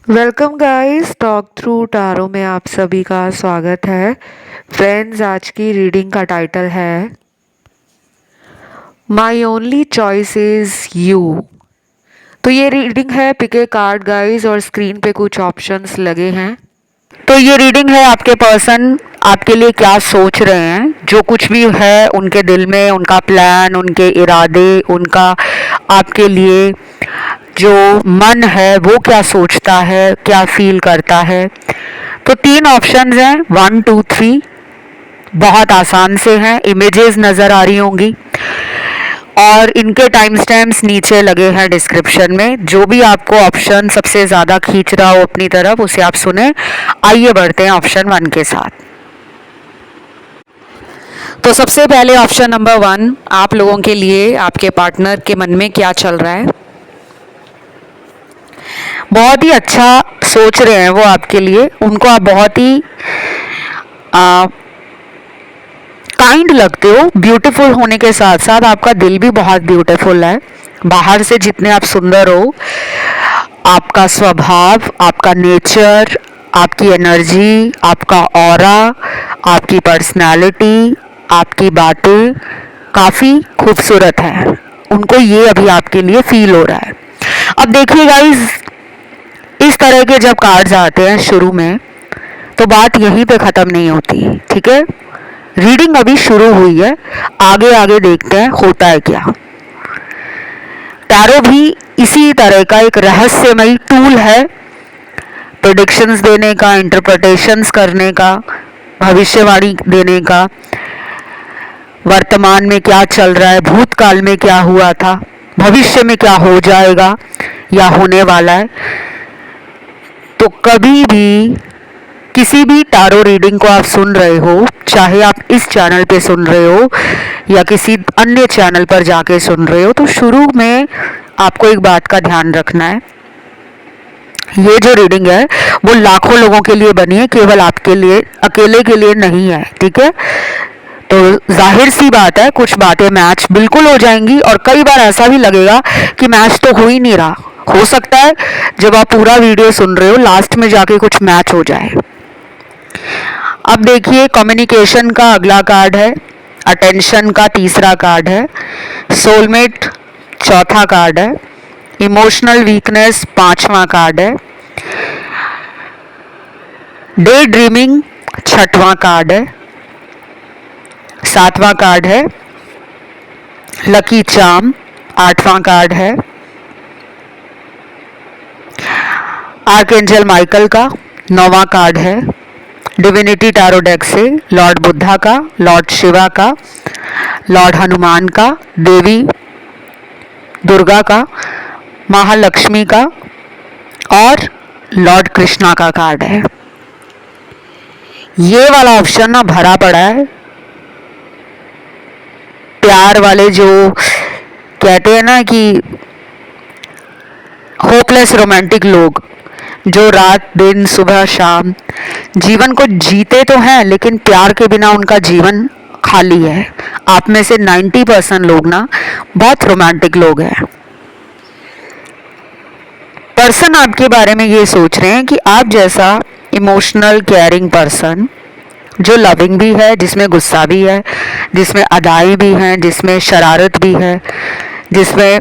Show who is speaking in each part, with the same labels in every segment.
Speaker 1: Welcome guys, talk through tarot में आप सभी का स्वागत है। फ्रेंड्स, आज की रीडिंग का टाइटल है my only choice is you. तो ये रीडिंग है पिक ए कार्ड गाइस, और स्क्रीन पे कुछ ऑप्शंस लगे हैं। तो ये रीडिंग है आपके पर्सन आपके लिए क्या सोच रहे हैं, जो कुछ भी है उनके दिल में, उनका प्लान, उनके इरादे, उनका आपके लिए जो मन है वो क्या सोचता है, क्या फील करता है। तो तीन ऑप्शंस हैं, 1 2 3। बहुत आसान से हैं, इमेजेस नज़र आ रही होंगी और इनके टाइम स्टैम्प्स नीचे लगे हैं डिस्क्रिप्शन में। जो भी आपको ऑप्शन सबसे ज़्यादा खींच रहा हो अपनी तरफ, उसे आप सुने। आइए बढ़ते हैं ऑप्शन 1 के साथ। तो सबसे पहले ऑप्शन नंबर 1, आप लोगों के लिए आपके पार्टनर के मन में क्या चल रहा है। बहुत ही अच्छा सोच रहे हैं वो आपके लिए, उनको आप बहुत ही काइंड लगते हो। ब्यूटीफुल होने के साथ साथ आपका दिल भी बहुत ब्यूटीफुल है। बाहर से जितने आप सुंदर हो, आपका स्वभाव, आपका नेचर, आपकी एनर्जी, आपका ऑरा, आपकी पर्सनालिटी, आपकी बातें काफ़ी खूबसूरत है। उनको ये अभी आपके लिए फील हो रहा है। अब देखिए गाइस, इस तरह के जब कार्ड्स आते हैं शुरू में, तो बात यहीं पे ख़त्म नहीं होती। ठीक है, रीडिंग अभी शुरू हुई है, आगे आगे देखते हैं होता है क्या। टैरो भी इसी तरह का एक रहस्यमयी टूल है, प्रेडिक्शंस देने का, इंटरप्रिटेशंस करने का, भविष्यवाणी देने का। वर्तमान में क्या चल रहा है, भूतकाल में क्या हुआ था, भविष्य में क्या हो जाएगा या होने वाला है। तो कभी भी किसी भी टारो रीडिंग को आप सुन रहे हो, चाहे आप इस चैनल पे सुन रहे हो या किसी अन्य चैनल पर जाके सुन रहे हो, तो शुरू में आपको एक बात का ध्यान रखना है। ये जो रीडिंग है वो लाखों लोगों के लिए बनी है, केवल आपके लिए, अकेले के लिए नहीं है। ठीक है, तो जाहिर सी बात है कुछ बातें मैच बिल्कुल हो जाएंगी और कई बार ऐसा भी लगेगा कि मैच तो हो ही नहीं रहा। हो सकता है जब आप पूरा वीडियो सुन रहे हो लास्ट में जाके कुछ मैच हो जाए। अब देखिए, कम्युनिकेशन का अगला कार्ड है, अटेंशन का तीसरा कार्ड है, सोलमेट चौथा कार्ड है, इमोशनल वीकनेस पांचवा कार्ड है, डे ड्रीमिंग छठवां कार्ड है, सातवां कार्ड है लकी चार्म, आठवां कार्ड है आर्कएंजल माइकल का, नौवां कार्ड है डिविनिटी टैरो डेक से लॉर्ड बुद्धा का, लॉर्ड शिवा का, लॉर्ड हनुमान का, देवी दुर्गा का, महालक्ष्मी का और लॉर्ड कृष्णा का कार्ड है। ये वाला ऑप्शन ना भरा पड़ा है। प्यार वाले जो कहते हैं ना कि होपलेस रोमांटिक लोग, जो रात दिन सुबह शाम जीवन को जीते तो हैं, लेकिन प्यार के बिना उनका जीवन खाली है। आप में से 90% लोग ना बहुत रोमांटिक लोग हैं। पर्सन आपके बारे में ये सोच रहे हैं कि आप जैसा इमोशनल केयरिंग पर्सन, जो लविंग भी है, जिसमें गुस्सा भी है, जिसमें अदाएं भी हैं, जिसमें शरारत भी है, जिसमें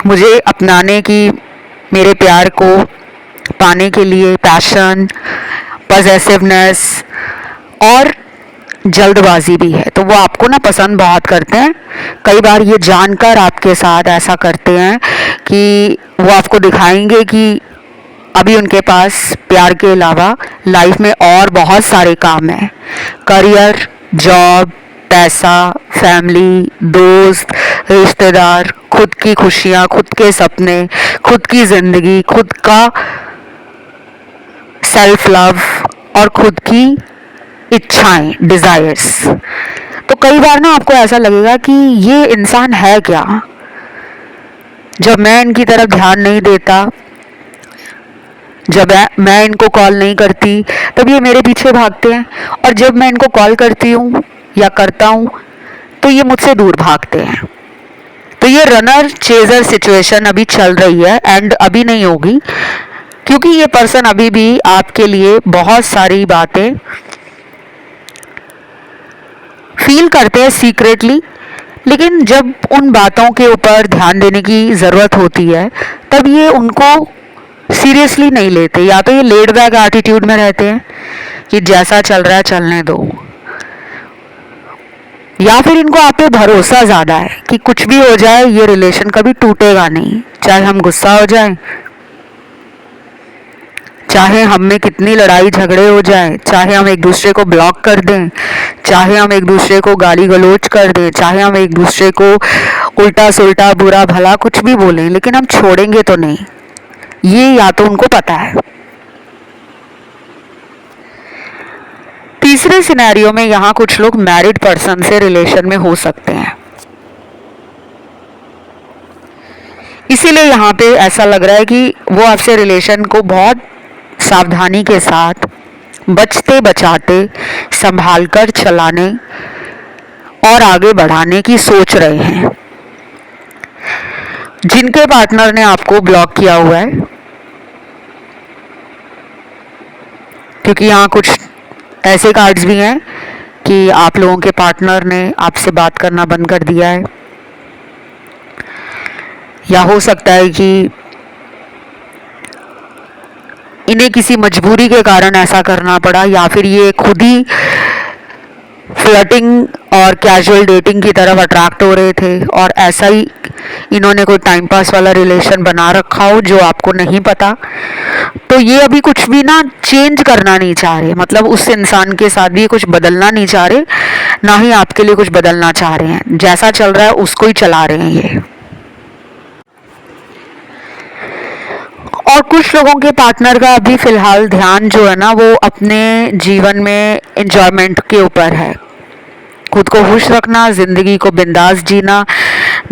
Speaker 1: मुझे अपनाने की, मेरे प्यार को पाने के लिए पैशन, पॉजेसिवनेस और जल्दबाजी भी है। तो वो आपको ना पसंद बहुत करते हैं। कई बार ये जानकर आपके साथ ऐसा करते हैं कि वो आपको दिखाएंगे कि अभी उनके पास प्यार के अलावा लाइफ में और बहुत सारे काम हैं। करियर, जॉब, पैसा, फैमिली, दोस्त, रिश्तेदार, खुद की खुशियाँ, खुद के सपने, खुद की ज़िंदगी, खुद का सेल्फ लव और खुद की इच्छाएं, डिज़ायर्स। तो कई बार ना आपको ऐसा लगेगा कि ये इंसान है क्या। जब मैं इनकी तरफ ध्यान नहीं देता, जब मैं इनको कॉल नहीं करती, तब ये मेरे पीछे भागते हैं, और जब मैं इनको कॉल करती हूँ या करता हूँ तो ये मुझसे दूर भागते हैं। तो ये रनर चेजर सिचुएशन अभी चल रही है एंड अभी नहीं होगी, क्योंकि ये पर्सन अभी भी आपके लिए बहुत सारी बातें फील करते हैं सीक्रेटली, लेकिन जब उन बातों के ऊपर ध्यान देने की ज़रूरत होती है तब ये उनको सीरियसली नहीं लेते। या तो ये लेड बैक एटीट्यूड में रहते हैं कि जैसा चल रहा है चलने दो, या फिर इनको आप पे भरोसा ज़्यादा है कि कुछ भी हो जाए ये रिलेशन कभी टूटेगा नहीं, चाहे हम गुस्सा हो जाए, चाहे हम में कितनी लड़ाई झगड़े हो जाए, चाहे हम एक दूसरे को ब्लॉक कर दें, चाहे हम एक दूसरे को गाली गलौज कर दें, चाहे हम एक दूसरे को उल्टा सुल्टा बुरा भला कुछ भी बोलें, लेकिन हम छोड़ेंगे तो नहीं। ये या तो उनको पता है। तीसरे सिनेरियो में यहाँ कुछ लोग मैरिड पर्सन से रिलेशन में हो सकते हैं, इसीलिए यहाँ पे ऐसा लग रहा है कि वो आपसे रिलेशन को बहुत सावधानी के साथ बचते बचाते संभाल कर चलाने और आगे बढ़ाने की सोच रहे हैं। जिनके पार्टनर ने आपको ब्लॉक किया हुआ है, क्योंकि यहाँ कुछ ऐसे कार्ड्स भी हैं कि आप लोगों के पार्टनर ने आपसे बात करना बंद कर दिया है, या हो सकता है कि इन्हें किसी मजबूरी के कारण ऐसा करना पड़ा, या फिर ये खुद ही फ्लर्टिंग और कैजुअल डेटिंग की तरफ अट्रैक्ट हो रहे थे और ऐसा ही इन्होंने कोई टाइम पास वाला रिलेशन बना रखा हो जो आपको नहीं पता। तो ये अभी कुछ भी ना चेंज करना नहीं चाह रहे, मतलब उस इंसान के साथ भी कुछ बदलना नहीं चाह रहे, ना ही आपके लिए कुछ बदलना चाह रहे हैं। जैसा चल रहा है उसको ही चला रहे हैं ये। और कुछ लोगों के पार्टनर का अभी फिलहाल ध्यान जो है ना वो अपने जीवन में एंजॉयमेंट के ऊपर है, खुद को खुश रखना, जिंदगी को बिंदास जीना,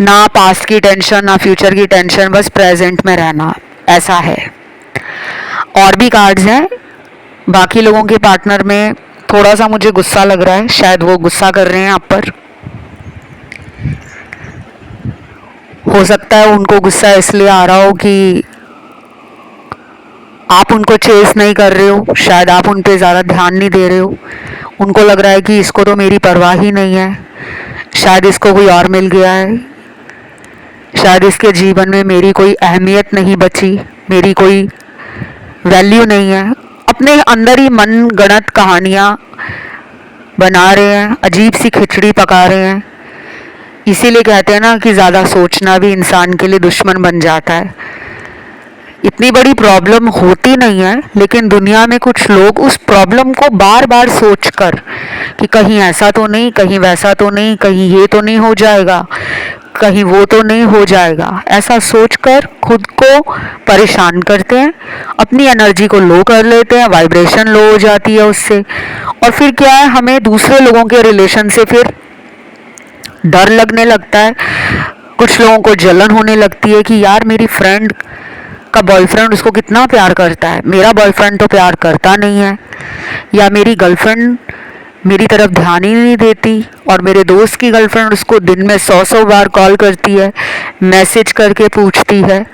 Speaker 1: ना पास्ट की टेंशन ना फ्यूचर की टेंशन, बस प्रेजेंट में रहना, ऐसा है। और भी कार्ड्स हैं। बाकी लोगों के पार्टनर में थोड़ा सा मुझे गुस्सा लग रहा है, शायद वो गुस्सा कर रहे हैं आप पर। हो सकता है उनको गुस्सा इसलिए आ रहा हो कि आप उनको चेस नहीं कर रहे हो, शायद आप उन पे ज़्यादा ध्यान नहीं दे रहे हो। उनको लग रहा है कि इसको तो मेरी परवाह ही नहीं है, शायद इसको कोई और मिल गया है, शायद इसके जीवन में मेरी कोई अहमियत नहीं बची, मेरी कोई वैल्यू नहीं है। अपने अंदर ही मन गढ़ंत कहानियाँ बना रहे हैं, अजीब सी खिचड़ी पका रहे हैं। इसीलिए कहते हैं ना कि ज़्यादा सोचना भी इंसान के लिए दुश्मन बन जाता है। इतनी बड़ी प्रॉब्लम होती नहीं है, लेकिन दुनिया में कुछ लोग उस प्रॉब्लम को बार बार सोचकर कि कहीं ऐसा तो नहीं, कहीं वैसा तो नहीं, कहीं ये तो नहीं हो जाएगा, कहीं वो तो नहीं हो जाएगा, ऐसा सोचकर खुद को परेशान करते हैं, अपनी एनर्जी को लो कर लेते हैं, वाइब्रेशन लो हो जाती है उससे। और फिर क्या है, हमें दूसरे लोगों के रिलेशन से फिर डर लगने लगता है। कुछ लोगों को जलन होने लगती है कि यार मेरी फ्रेंड का बॉयफ्रेंड उसको कितना प्यार करता है, मेरा बॉयफ्रेंड तो प्यार करता नहीं है, या मेरी गर्लफ्रेंड मेरी तरफ ध्यान ही नहीं देती, और मेरे दोस्त की गर्लफ्रेंड उसको दिन में 100 बार कॉल करती है, मैसेज करके पूछती है।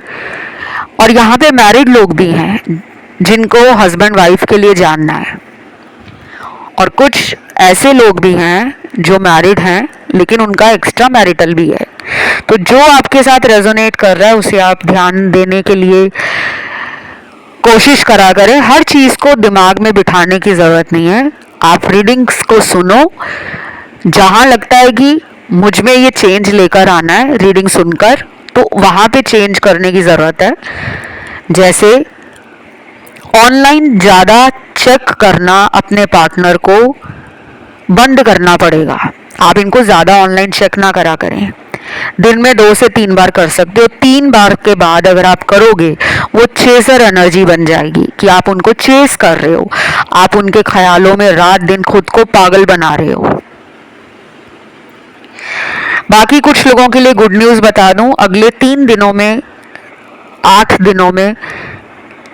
Speaker 1: और यहाँ पे मैरिड लोग भी हैं जिनको हस्बैंड वाइफ के लिए जानना है, और कुछ ऐसे लोग भी हैं जो मैरिड हैं लेकिन उनका एक्स्ट्रा मैरिटल भी है। तो जो आपके साथ रेजोनेट कर रहा है उसे आप ध्यान देने के लिए कोशिश करा करें। हर चीज़ को दिमाग में बिठाने की ज़रूरत नहीं है। आप रीडिंग्स को सुनो, जहाँ लगता है कि मुझ में ये चेंज लेकर आना है रीडिंग सुनकर, तो वहाँ पे चेंज करने की ज़रूरत है। जैसे ऑनलाइन ज़्यादा चेक करना अपने पार्टनर को बंद करना पड़ेगा। आप इनको ज़्यादा ऑनलाइन चेक ना करा करें, दिन में 2 से 3 बार कर सकते हो। 3 बार के बाद अगर आप करोगे वो चेसर एनर्जी बन जाएगी कि आप उनको चेस कर रहे हो, आप उनके ख्यालों में रात दिन खुद को पागल बना रहे हो। बाकी कुछ लोगों के लिए गुड न्यूज़ बता दूं, अगले 3 दिनों में, 8 दिनों में,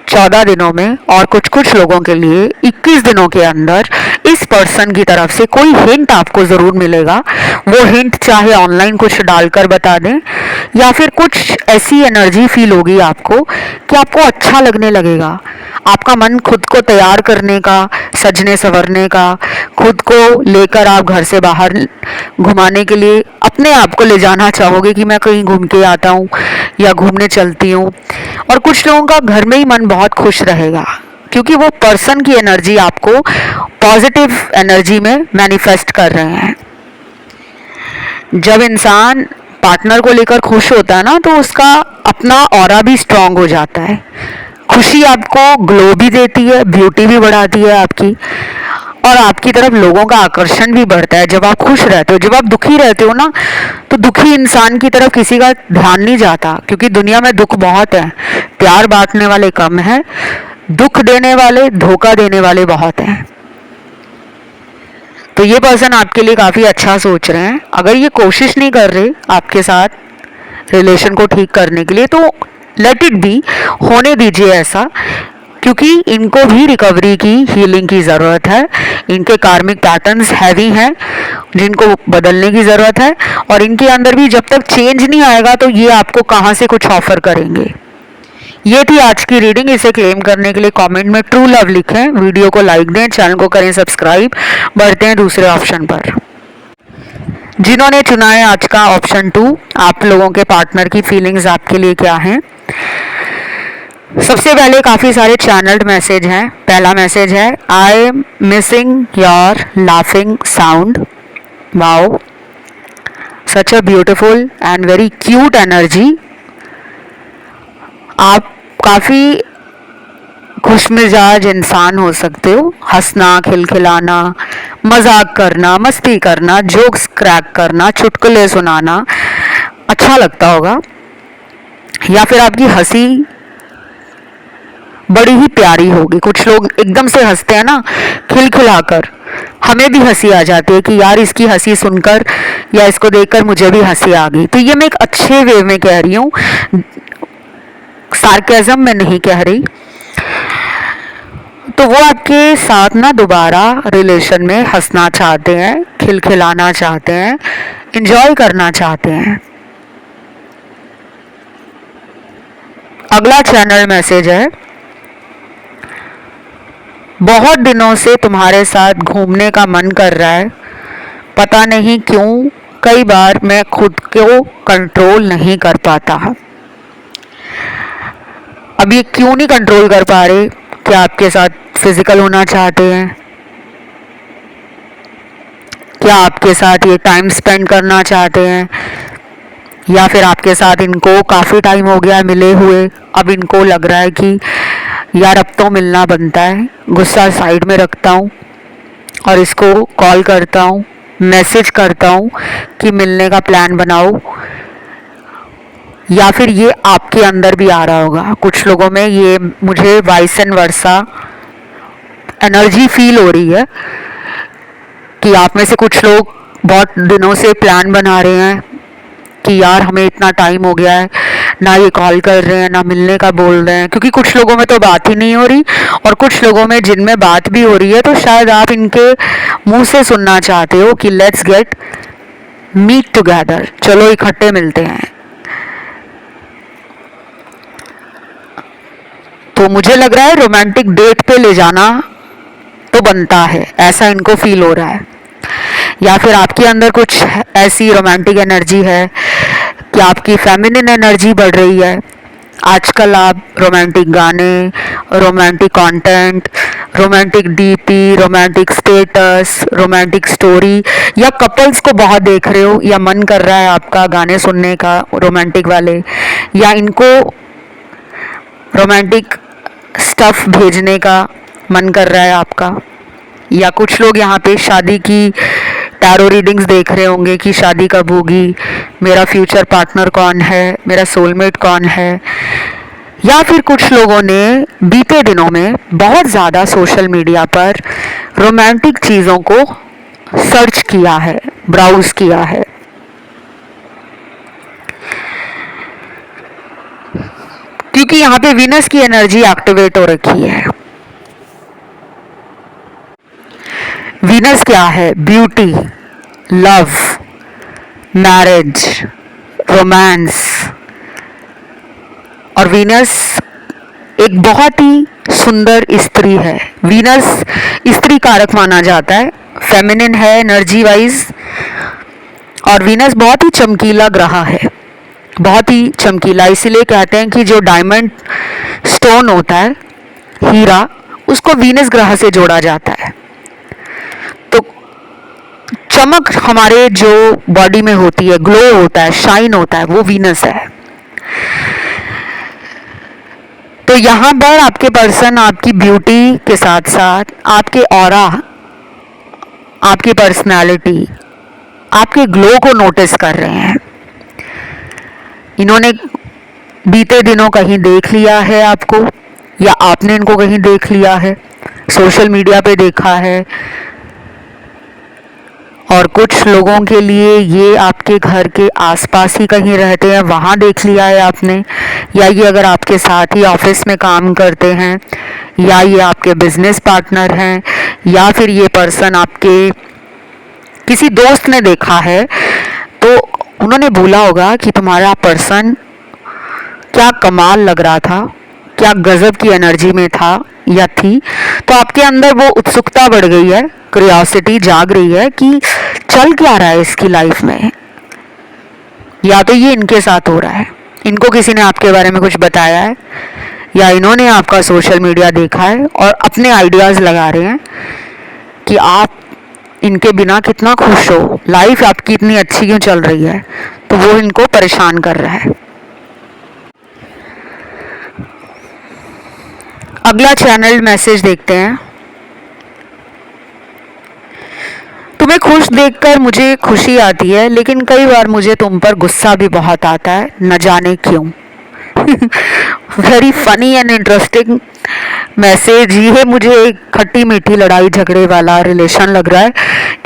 Speaker 1: 14 दिनों में और कुछ कुछ लोगों के लिए 21 दिनों के अंदर इस पर्सन की तरफ से कोई हिंट आपको ज़रूर मिलेगा। वो हिंट चाहे ऑनलाइन कुछ डालकर बता दें या फिर कुछ ऐसी एनर्जी फील होगी आपको कि आपको अच्छा लगने लगेगा। आपका मन खुद को तैयार करने का, सजने संवरने का, खुद को लेकर आप घर से बाहर घुमाने के लिए अपने आप को ले जाना चाहोगे कि मैं कहीं घूम के आता हूँ या घूमने चलती हूँ। और कुछ लोगों का घर में ही मन बहुत खुश रहेगा क्योंकि वो पर्सन की एनर्जी आपको पॉजिटिव एनर्जी में मैनिफेस्ट कर रहे हैं। जब इंसान पार्टनर को लेकर खुश होता है ना, तो उसका अपना ऑरा भी स्ट्रांग हो जाता है। खुशी आपको ग्लो भी देती है, ब्यूटी भी बढ़ाती है आपकी, और आपकी तरफ लोगों का आकर्षण भी बढ़ता है जब आप खुश रहते हो। जब आप दुखी रहते हो ना, तो दुखी इंसान की तरफ किसी का ध्यान नहीं जाता क्योंकि दुनिया में दुख बहुत है, प्यार बांटने वाले कम हैं, दुख देने वाले, धोखा देने वाले बहुत हैं। तो ये पर्सन आपके लिए काफ़ी अच्छा सोच रहे हैं। अगर ये कोशिश नहीं कर रहे आपके साथ रिलेशन को ठीक करने के लिए तो लेट इट बी, होने दीजिए ऐसा, क्योंकि इनको भी रिकवरी की, हीलिंग की ज़रूरत है। इनके कार्मिक पैटर्न्स हैवी हैं जिनको बदलने की ज़रूरत है, और इनके अंदर भी जब तक चेंज नहीं आएगा तो ये आपको कहाँ से कुछ ऑफर करेंगे। ये थी आज की रीडिंग। इसे क्लेम करने के लिए कमेंट में ट्रू लव लिखें, वीडियो को लाइक दें, चैनल को करें सब्सक्राइब। बढ़ते हैं दूसरे ऑप्शन पर। जिन्होंने चुना है आज का ऑप्शन 2, आप लोगों के पार्टनर की फीलिंग्स आपके लिए क्या हैं। सबसे पहले काफ़ी सारे चैनल्ड मैसेज हैं। पहला मैसेज है, I am missing your laughing sound. Wow, such a beautiful and very cute energy. आप काफ़ी खुशमिजाज इंसान हो सकते हो। हंसना, खिलखिलाना, मजाक करना, मस्ती करना, जोक्स क्रैक करना, चुटकुले सुनाना अच्छा लगता होगा, या फिर आपकी हंसी बड़ी ही प्यारी होगी। कुछ लोग एकदम से हंसते हैं ना, खिलखिलाकर, हमें भी हंसी आ जाती है कि यार इसकी हंसी सुनकर या इसको देखकर मुझे भी हंसी आ गई। तो ये मैं एक अच्छे वे में कह रही हूँ, सार्केज़म में नहीं कह रही। तो वो आपके साथ ना दोबारा रिलेशन में हंसना चाहते हैं, खिलखिलाना चाहते हैं, इंजॉय करना चाहते हैं। अगला चैनल मैसेज है, बहुत दिनों से तुम्हारे साथ घूमने का मन कर रहा है, पता नहीं क्यों, कई बार मैं खुद को कंट्रोल नहीं कर पाता। अब ये क्यों नहीं कंट्रोल कर पा रहे? क्या आपके साथ फिजिकल होना चाहते हैं? क्या आपके साथ ये टाइम स्पेंड करना चाहते हैं? या फिर आपके साथ इनको काफ़ी टाइम हो गया मिले हुए, अब इनको लग रहा है कि यार अब तो मिलना बनता है। गुस्सा साइड में रखता हूँ और इसको कॉल करता हूँ, मैसेज करता हूँ कि मिलने का प्लान बनाओ। या फिर ये आपके अंदर भी आ रहा होगा। कुछ लोगों में ये मुझे vice and versa energy feel हो रही है कि आप में से कुछ लोग बहुत दिनों से प्लान बना रहे हैं कि यार हमें इतना टाइम हो गया है, ना ये कॉल कर रहे हैं, ना मिलने का बोल रहे हैं। क्योंकि कुछ लोगों में तो बात ही नहीं हो रही, और कुछ लोगों में जिनमें बात भी हो रही है तो शायद आप इनके मुंह से सुनना चाहते हो कि लेट्स गेट मीट टुगेदर, चलो इकट्ठे मिलते हैं। तो मुझे लग रहा है रोमांटिक डेट पे ले जाना तो बनता है, ऐसा इनको फील हो रहा है। या फिर आपके अंदर कुछ ऐसी रोमांटिक एनर्जी है कि आपकी फेमिनिन एनर्जी बढ़ रही है। आजकल आप रोमांटिक गाने, romantic content, romantic DP, romantic status, romantic story या कपल्स को बहुत देख रहे हो, या मन कर रहा है आपका गाने सुनने का रोमांटिक वाले, या इनको रोमांटिक स्टफ भेजने का मन कर रहा है आपका। या कुछ लोग यहाँ पे शादी की टैरो रीडिंग्स देख रहे होंगे कि शादी कब होगी, मेरा फ्यूचर पार्टनर कौन है, मेरा सोलमेट कौन है। या फिर कुछ लोगों ने बीते दिनों में बहुत ज़्यादा सोशल मीडिया पर रोमांटिक चीज़ों को सर्च किया है, ब्राउज किया है। क्योंकि यहाँ पे वीनस की एनर्जी एक्टिवेट हो रखी है। वीनस क्या है? Beauty, love, marriage, romance. और वीनस एक बहुत ही सुंदर स्त्री है। वीनस स्त्री कारक माना जाता है, फेमिनिन है एनर्जी वाइज। और वीनस बहुत ही चमकीला ग्रह है, बहुत ही चमकीला। इसीलिए कहते हैं कि जो डायमंड स्टोन होता है, हीरा, उसको वीनस ग्रह से जोड़ा जाता है। तो चमक हमारे जो बॉडी में होती है, ग्लो होता है, शाइन होता है, वो वीनस है। तो यहाँ पर आपके पर्सन आपकी ब्यूटी के साथ साथ आपके ऑरा, आपकी पर्सनालिटी, आपके ग्लो को नोटिस कर रहे हैं। इन्होंने बीते दिनों कहीं देख लिया है आपको, या आपने इनको कहीं देख लिया है, सोशल मीडिया पे देखा है। और कुछ लोगों के लिए ये आपके घर के आसपास ही कहीं रहते हैं, वहाँ देख लिया है आपने। या ये अगर आपके साथ ही ऑफिस में काम करते हैं, या ये आपके बिजनेस पार्टनर हैं, या फिर ये पर्सन आपके किसी दोस्त ने देखा है, तो उन्होंने बोला होगा कि तुम्हारा पर्सन क्या कमाल लग रहा था, क्या गजब की एनर्जी में था या थी। तो आपके अंदर वो उत्सुकता बढ़ गई है, क्यूरियोसिटी जाग रही है कि चल क्या रहा है इसकी लाइफ में। या तो ये इनके साथ हो रहा है, इनको किसी ने आपके बारे में कुछ बताया है, या इन्होंने आपका सोशल मीडिया देखा है और अपने आइडियाज़ लगा रहे हैं कि आप इनके बिना कितना खुश हो, लाइफ आपकी इतनी अच्छी क्यों चल रही है। तो वो इनको परेशान कर रहा है। अगला चैनल मैसेज देखते हैं। तुम्हें खुश देखकर मुझे खुशी आती है, लेकिन कई बार मुझे तुम पर गुस्सा भी बहुत आता है, न जाने क्यों। Very funny and interesting message. ये मुझे एक खट्टी मीठी लड़ाई झगड़े वाला रिलेशन लग रहा है,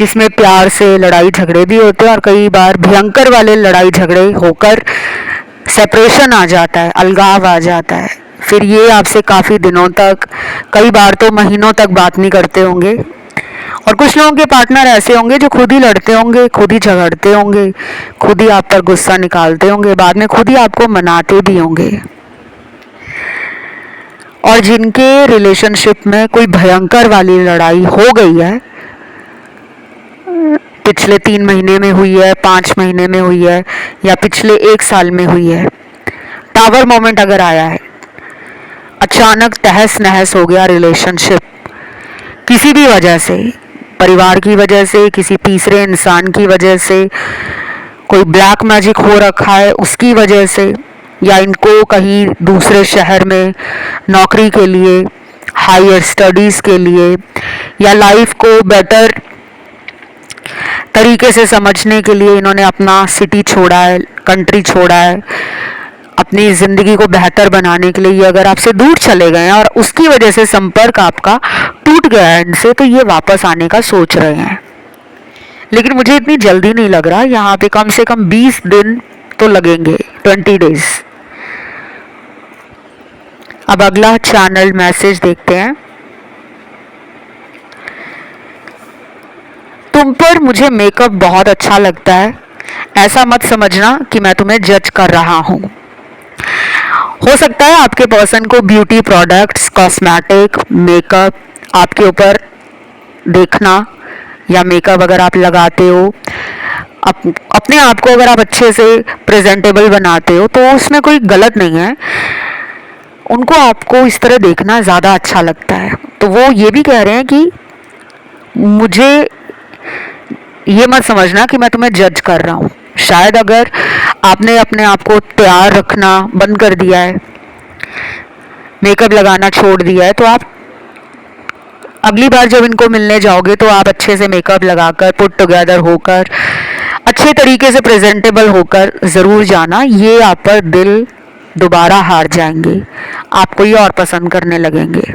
Speaker 1: जिसमें प्यार से लड़ाई झगड़े भी होते हैं और कई बार भयंकर वाले लड़ाई झगड़े होकर सेपरेशन आ जाता है, अलगाव आ जाता है। फिर ये आपसे काफ़ी दिनों तक, कई बार तो महीनों तक बात नहीं करते होंगे। और कुछ लोगों के पार्टनर ऐसे होंगे जो खुद ही लड़ते होंगे, खुद ही झगड़ते होंगे, खुद ही आप पर गुस्सा निकालते होंगे, बाद में खुद ही आपको मनाते भी होंगे। और जिनके रिलेशनशिप में कोई भयंकर वाली लड़ाई हो गई है, पिछले 3 महीने में हुई है, 5 महीने में हुई है, या पिछले 1 साल में हुई है, टावर मोमेंट अगर आया है, अचानक तहस नहस हो गया रिलेशनशिप किसी भी वजह से, परिवार की वजह से, किसी तीसरे इंसान की वजह से, कोई ब्लैक मैजिक हो रखा है उसकी वजह से, या इनको कहीं दूसरे शहर में नौकरी के लिए, हायर स्टडीज़ के लिए, या लाइफ को बेटर तरीके से समझने के लिए इन्होंने अपना सिटी छोड़ा है, कंट्री छोड़ा है, अपनी ज़िंदगी को बेहतर बनाने के लिए ये अगर आपसे दूर चले गए हैं और उसकी वजह से संपर्क आपका टूट गया है इनसे, तो ये वापस आने का सोच रहे हैं। लेकिन मुझे इतनी जल्दी नहीं लग रहा, यहाँ पे कम से कम 20 दिन तो लगेंगे, 20 डेज। अब अगला चैनल मैसेज देखते हैं। तुम पर मुझे मेकअप बहुत अच्छा लगता है, ऐसा मत समझना कि मैं तुम्हें जज कर रहा हूँ। हो सकता है आपके पर्सन को ब्यूटी प्रोडक्ट्स, कॉस्मेटिक, मेकअप आपके ऊपर देखना, या मेकअप अगर आप लगाते हो, अपने आप को अगर आप अच्छे से प्रेजेंटेबल बनाते हो, तो उसमें कोई गलत नहीं है। उनको आपको इस तरह देखना ज़्यादा अच्छा लगता है। तो वो ये भी कह रहे हैं कि मुझे ये मत समझना कि मैं तुम्हें जज कर रहा हूँ। शायद अगर आपने अपने आप को तैयार रखना बंद कर दिया है, मेकअप लगाना छोड़ दिया है, तो आप अगली बार जब इनको मिलने जाओगे तो आप अच्छे से मेकअप लगाकर, पुट टुगेदर होकर, अच्छे तरीके से प्रेजेंटेबल होकर ज़रूर जाना। ये आप पर दिल दोबारा हार जाएंगे, आपको ये और पसंद करने लगेंगे।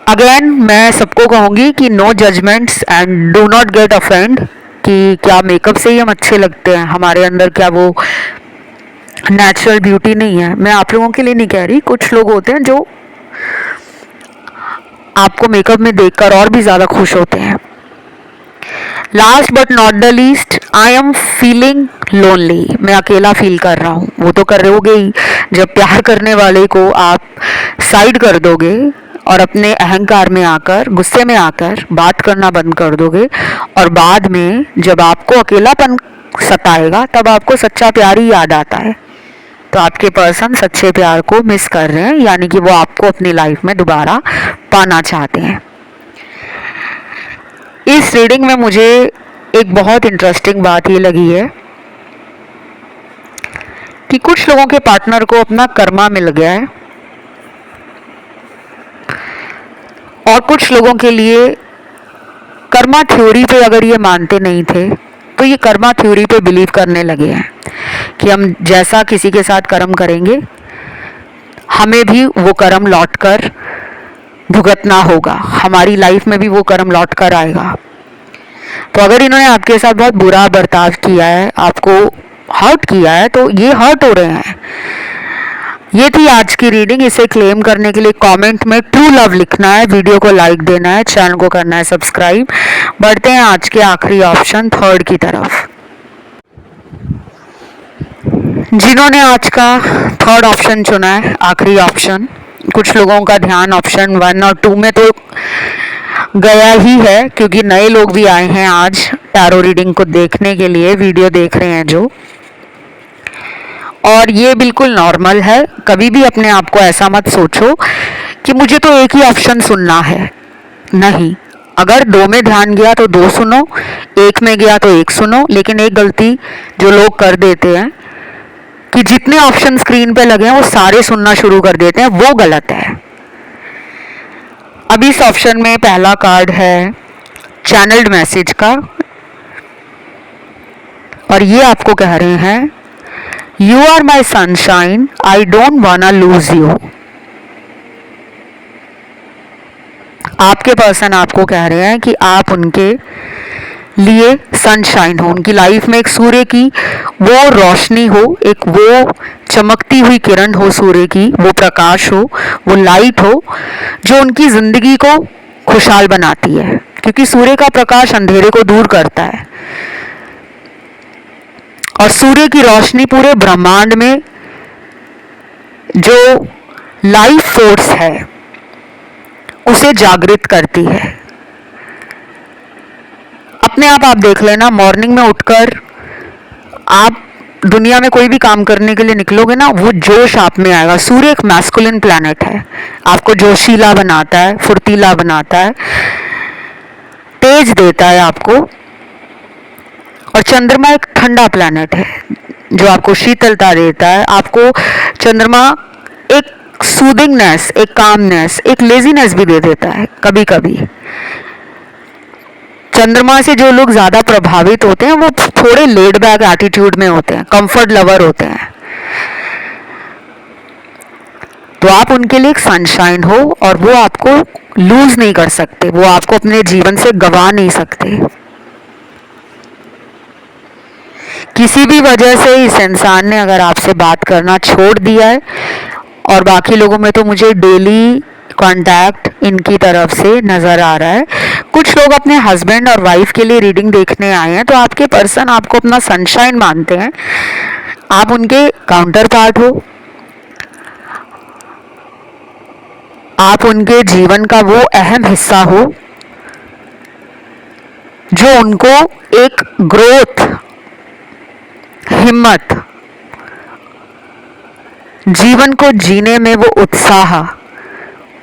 Speaker 1: अगेन मैं सबको कहूँगी कि no judgments and do not get offend कि क्या मेकअप से ही हम अच्छे लगते हैं, हमारे अंदर क्या वो नेचुरल ब्यूटी नहीं है। मैं आप लोगों के लिए नहीं कह रही, कुछ लोग होते हैं जो आपको मेकअप में देखकर और भी ज़्यादा खुश होते हैं। Last but not the least, I am feeling lonely, मैं अकेला फील कर रहा हूँ। वो तो करोगे ही, जब प्यार करने वाले को आप साइड कर दोगे और अपने अहंकार में आकर, गुस्से में आकर बात करना बंद कर दोगे, और बाद में जब आपको अकेलापन सताएगा तब आपको सच्चा प्यार ही याद आता है। तो आपके पर्सन सच्चे प्यार को मिस कर रहे हैं, यानी कि वो आपको अपनी लाइफ में दोबारा पाना चाहते हैं। इस रीडिंग में मुझे एक बहुत इंटरेस्टिंग बात ये लगी है कि कुछ लोगों के पार्टनर को अपना कर्मा मिल गया है और कुछ लोगों के लिए कर्मा थ्योरी पे अगर ये मानते नहीं थे तो ये कर्मा थ्योरी पे बिलीव करने लगे हैं कि हम जैसा किसी के साथ कर्म करेंगे हमें भी वो कर्म लौट कर भुगतना होगा, हमारी लाइफ में भी वो कर्म लौट कर आएगा। तो अगर इन्होंने आपके साथ बहुत बुरा बर्ताव किया है, आपको हर्ट किया है, तो ये हर्ट हो रहे हैं। ये थी आज की रीडिंग। इसे क्लेम करने के लिए कमेंट में ट्रू लव लिखना है, वीडियो को लाइक देना है, चैनल को करना है सब्सक्राइब। बढ़ते हैं आज के आखिरी ऑप्शन थर्ड की तरफ। जिन्होंने आज का थर्ड ऑप्शन चुना है, आखिरी ऑप्शन, कुछ लोगों का ध्यान ऑप्शन 1 और 2 में तो गया ही है, क्योंकि नए लोग भी आए हैं आज टैरो रीडिंग को देखने के लिए, वीडियो देख रहे हैं जो, और ये बिल्कुल नॉर्मल है। कभी भी अपने आप को ऐसा मत सोचो कि मुझे तो एक ही ऑप्शन सुनना है, नहीं। अगर 2 में ध्यान गया तो 2 सुनो, 1 में गया तो 1 सुनो। लेकिन एक गलती जो लोग कर देते हैं कि जितने ऑप्शन स्क्रीन पे लगे हैं वो सारे सुनना शुरू कर देते हैं, वो गलत है। अब इस ऑप्शन में पहला कार्ड है चैनल्ड मैसेज का, और ये आपको कह रहे हैं, you are my sunshine, I don't wanna lose you. आपके पर्सन आपको कह रहे हैं कि आप उनके लिए सनशाइन हो, उनकी लाइफ में एक सूर्य की वो रोशनी हो, एक वो चमकती हुई किरण हो सूर्य की, वो प्रकाश हो, वो लाइट हो जो उनकी जिंदगी को खुशहाल बनाती है, क्योंकि सूर्य का प्रकाश अंधेरे को दूर करता है और सूर्य की रोशनी पूरे ब्रह्मांड में जो लाइफ फोर्स है उसे जागृत करती है। अपने आप देख लेना, मॉर्निंग में उठकर आप दुनिया में कोई भी काम करने के लिए निकलोगे ना, वो जोश आप में आएगा। सूर्य एक मैस्कुलिन प्लैनेट है, आपको जोशीला बनाता है, फुर्तीला बनाता है, तेज देता है आपको। और चंद्रमा एक ठंडा प्लैनेट है जो आपको शीतलता देता है। आपको चंद्रमा एक सूदिंगनेस, एक कामनेस, एक लेजीनेस भी दे देता है कभी कभी। चंद्रमा से जो लोग ज्यादा प्रभावित होते हैं वो थोड़े लेड बैक एटीट्यूड में होते हैं, कंफर्ट लवर होते हैं। तो आप उनके लिए एक सनशाइन हो और वो आपको लूज नहीं कर सकते, वो आपको अपने जीवन से गवा नहीं सकते। किसी भी वजह से इस इंसान ने अगर आपसे बात करना छोड़ दिया है, और बाकी लोगों में तो मुझे डेली कांटेक्ट इनकी तरफ से नजर आ रहा है। कुछ लोग अपने हस्बैंड और वाइफ के लिए रीडिंग देखने आए हैं, तो आपके पर्सन आपको अपना सनशाइन मानते हैं, आप उनके काउंटर पार्ट हो, आप उनके जीवन का वो अहम हिस्सा हो जो उनको एक ग्रोथ, हिम्मत, जीवन को जीने में वो उत्साह,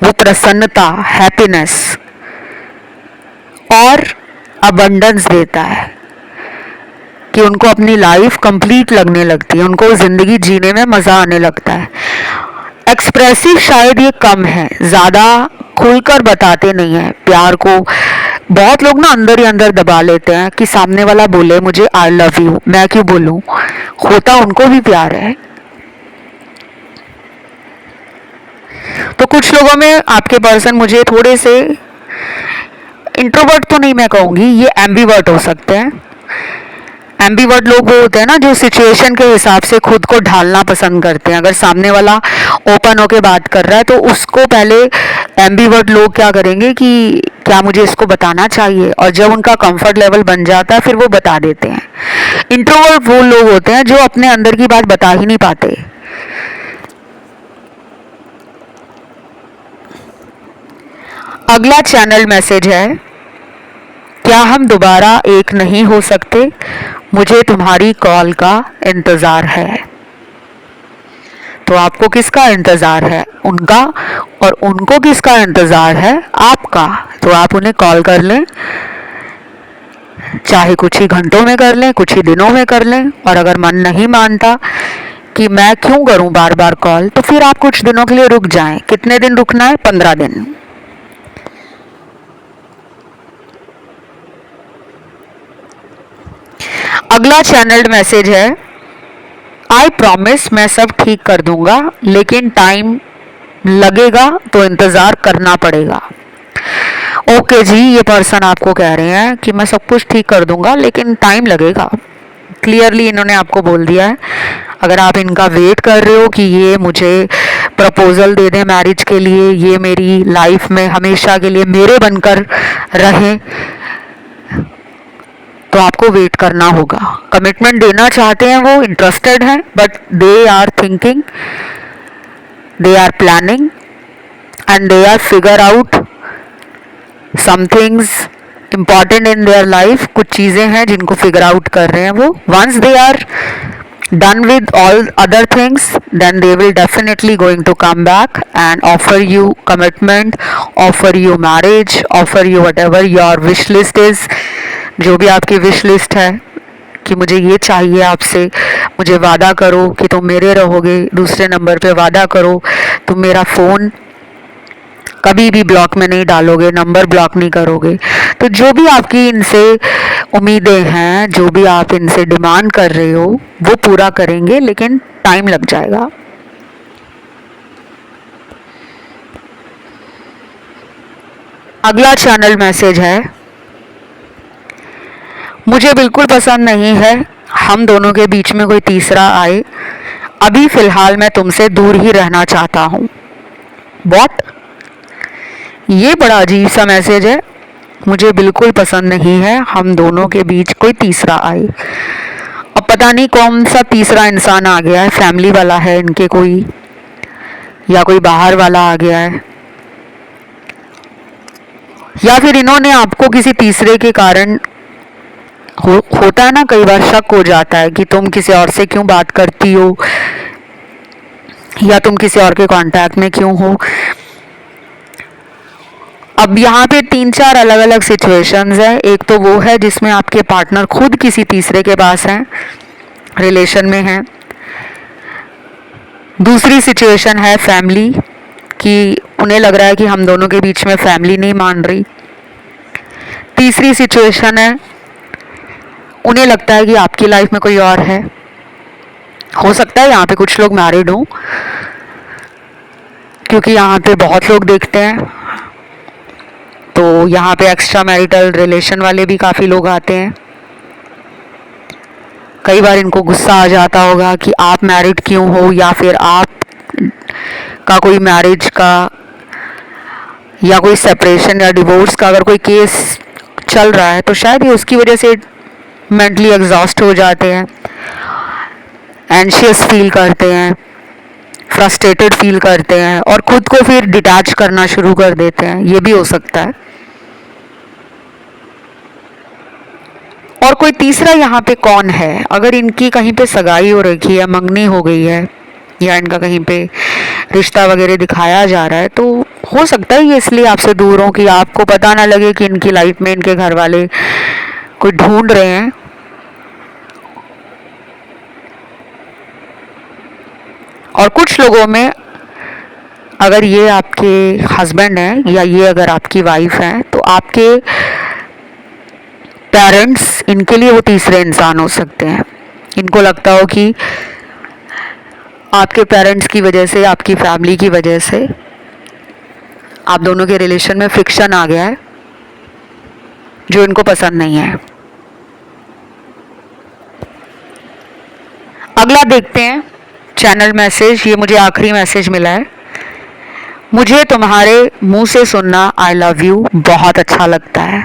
Speaker 1: वो प्रसन्नता, हैप्पीनेस और अबंडेंस देता है कि उनको अपनी लाइफ कंप्लीट लगने लगती है, उनको जिंदगी जीने में मजा आने लगता है। एक्सप्रेसिव शायद ये कम है, ज्यादा खुलकर बताते नहीं है प्यार को। बहुत लोग ना अंदर ही अंदर दबा लेते हैं कि सामने वाला बोले मुझे आई लव यू, मैं क्यों बोलूं, होता उनको भी प्यार है। तो कुछ लोगों में आपके पर्सन मुझे थोड़े से इंट्रोवर्ट तो नहीं मैं कहूंगी, ये एम्बीवर्ट हो सकते हैं। एम्बीवर्ट लोग वो होते हैं ना जो सिचुएशन के हिसाब से खुद को ढालना पसंद करते हैं। अगर सामने वाला ओपन होके बात कर रहा है, तो उसको पहले एम्बीवर्ट लोग क्या करेंगे कि क्या मुझे इसको बताना चाहिए, और जब उनका कंफर्ट लेवल बन जाता है फिर वो बता देते हैं। इंट्रोवर्ट वो लोग होते हैं जो अपने अंदर की बात बता ही नहीं पाते। अगला चैनल मैसेज है, क्या हम दोबारा एक नहीं हो सकते? मुझे तुम्हारी कॉल का इंतज़ार है। तो आपको किसका इंतज़ार है? उनका। और उनको किसका इंतज़ार है? आपका। तो आप उन्हें कॉल कर लें, चाहे कुछ ही घंटों में कर लें, कुछ ही दिनों में कर लें। और अगर मन नहीं मानता कि मैं क्यों करूं बार बार कॉल, तो फिर आप कुछ दिनों के लिए रुक जाएं। कितने दिन रुकना है? 15 दिन। अगला चैनल्ड मैसेज है, आई प्रॉमिस मैं सब ठीक कर दूंगा, लेकिन टाइम लगेगा तो इंतज़ार करना पड़ेगा। ओके जी, ये पर्सन आपको कह रहे हैं कि मैं सब कुछ ठीक कर दूंगा लेकिन टाइम लगेगा। क्लियरली इन्होंने आपको बोल दिया है। अगर आप इनका वेट कर रहे हो कि ये मुझे प्रपोजल दे दें मैरिज के लिए, ये मेरी लाइफ में हमेशा के लिए मेरे बनकर रहे, तो आपको वेट करना होगा। कमिटमेंट देना चाहते हैं, वो इंटरेस्टेड हैं, but they are thinking, they are planning and they are figure out some things important in their life. कुछ चीज़ें हैं जिनको फिगर आउट कर रहे हैं वो। Once they are done with all other things, then they will definitely going to come back and offer you commitment, offer you marriage, offer you whatever your wish list is। जो भी आपकी wish list है कि मुझे ये चाहिए आपसे, मुझे वादा करो कि तुम मेरे रहोगे, दूसरे नंबर पे वादा करो तुम मेरा फ़ोन कभी भी ब्लॉक में नहीं डालोगे, नंबर ब्लॉक नहीं करोगे। तो जो भी आपकी इनसे उम्मीदें हैं, जो भी आप इनसे डिमांड कर रहे हो, वो पूरा करेंगे, लेकिन टाइम लग जाएगा। अगला चैनल मैसेज है, मुझे बिल्कुल पसंद नहीं है हम दोनों के बीच में कोई तीसरा आए। अभी फ़िलहाल मैं तुमसे दूर ही रहना चाहता हूँ। व्हाट? ये बड़ा अजीब सा मैसेज है। मुझे बिल्कुल पसंद नहीं है हम दोनों के बीच कोई तीसरा आए। अब पता नहीं कौन सा तीसरा इंसान आ गया है, फैमिली वाला है इनके कोई, या कोई बाहर वाला आ गया है, या फिर इन्होंने आपको किसी तीसरे के कारण होता है ना, कई बार शक हो जाता है कि तुम किसी और से क्यों बात करती हो, या तुम किसी और के कांटेक्ट में क्यों हो। अब यहाँ पे 3-4 अलग अलग सिचुएशंस है। एक तो वो है जिसमें आपके पार्टनर खुद किसी तीसरे के पास हैं, रिलेशन में हैं। दूसरी सिचुएशन है फैमिली, कि उन्हें लग रहा है कि हम दोनों के बीच में फैमिली नहीं मान रही। तीसरी सिचुएशन है उन्हें लगता है कि आपकी लाइफ में कोई और है। हो सकता है यहाँ पे कुछ लोग मैरिड हों, क्योंकि यहाँ पे बहुत लोग देखते हैं, तो यहाँ पे एक्स्ट्रा मैरिटल रिलेशन वाले भी काफ़ी लोग आते हैं। कई बार इनको गुस्सा आ जाता होगा कि आप मैरिड क्यों हो, या फिर आप का कोई मैरिज का या कोई सेपरेशन या डिवोर्स का अगर कोई केस चल रहा है, तो शायद ये उसकी वजह से मेंटली एग्जॉस्ट हो जाते हैं, एंशियस फील करते हैं, फ्रस्ट्रेटेड फील करते हैं, और खुद को फिर डिटैच करना शुरू कर देते हैं। ये भी हो सकता है। और कोई तीसरा यहाँ पे कौन है? अगर इनकी कहीं पे सगाई हो रखी है, मंगनी हो गई है, या इनका कहीं पे रिश्ता वगैरह दिखाया जा रहा है, तो हो सकता है ये इसलिए आपसे दूर हो कि आपको पता ना लगे कि इनकी लाइफ में इनके घर वाले कोई ढूंढ रहे हैं। और कुछ लोगों में, अगर ये आपके हस्बैंड हैं या ये अगर आपकी वाइफ हैं, तो आपके पेरेंट्स इनके लिए वो तीसरे इंसान हो सकते हैं। इनको लगता हो कि आपके पेरेंट्स की वजह से, आपकी फैमिली की वजह से आप दोनों के रिलेशन में फ्रिक्शन आ गया है, जो इनको पसंद नहीं है। अगला देखते हैं चैनल मैसेज, ये मुझे आखिरी मैसेज मिला है। मुझे तुम्हारे मुंह से सुनना आई लव यू बहुत अच्छा लगता है।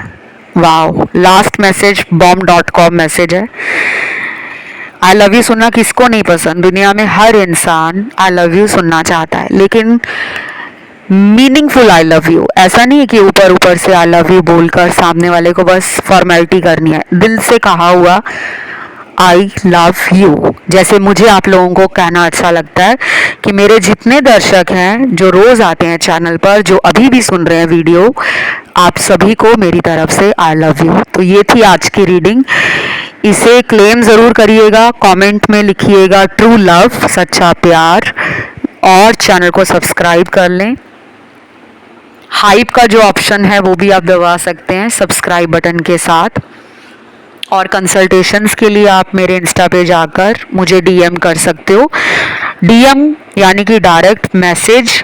Speaker 1: वाह, लास्ट मैसेज bomb.com मैसेज है। आई लव यू सुनना किसको नहीं पसंद, दुनिया में हर इंसान आई लव यू सुनना चाहता है, लेकिन मीनिंगफुल आई लव यू। ऐसा नहीं है कि ऊपर ऊपर से आई लव यू बोलकर सामने वाले को बस फॉर्मेलिटी करनी है, दिल से कहा हुआ आई लव यू। जैसे मुझे आप लोगों को कहना अच्छा लगता है कि मेरे जितने दर्शक हैं जो रोज़ आते हैं चैनल पर, जो अभी भी सुन रहे हैं वीडियो, आप सभी को मेरी तरफ से आई लव यू। तो ये थी आज की रीडिंग। इसे क्लेम ज़रूर करिएगा, कमेंट में लिखिएगा ट्रू लव, सच्चा प्यार, और चैनल को सब्सक्राइब कर लें। हाइप का जो ऑप्शन है वो भी आप दबा सकते हैं सब्सक्राइब बटन के साथ। और कंसल्टेशंस के लिए आप मेरे इंस्टा पे जाकर मुझे डीएम कर सकते हो। डीएम यानी कि डायरेक्ट मैसेज,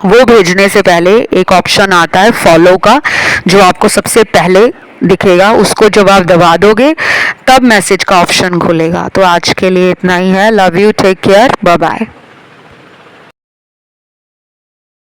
Speaker 1: वो भेजने से पहले एक ऑप्शन आता है फॉलो का, जो आपको सबसे पहले दिखेगा। उसको जब आप दबा दोगे तब मैसेज का ऑप्शन खुलेगा। तो आज के लिए इतना ही है। Love you, take care, bye bye.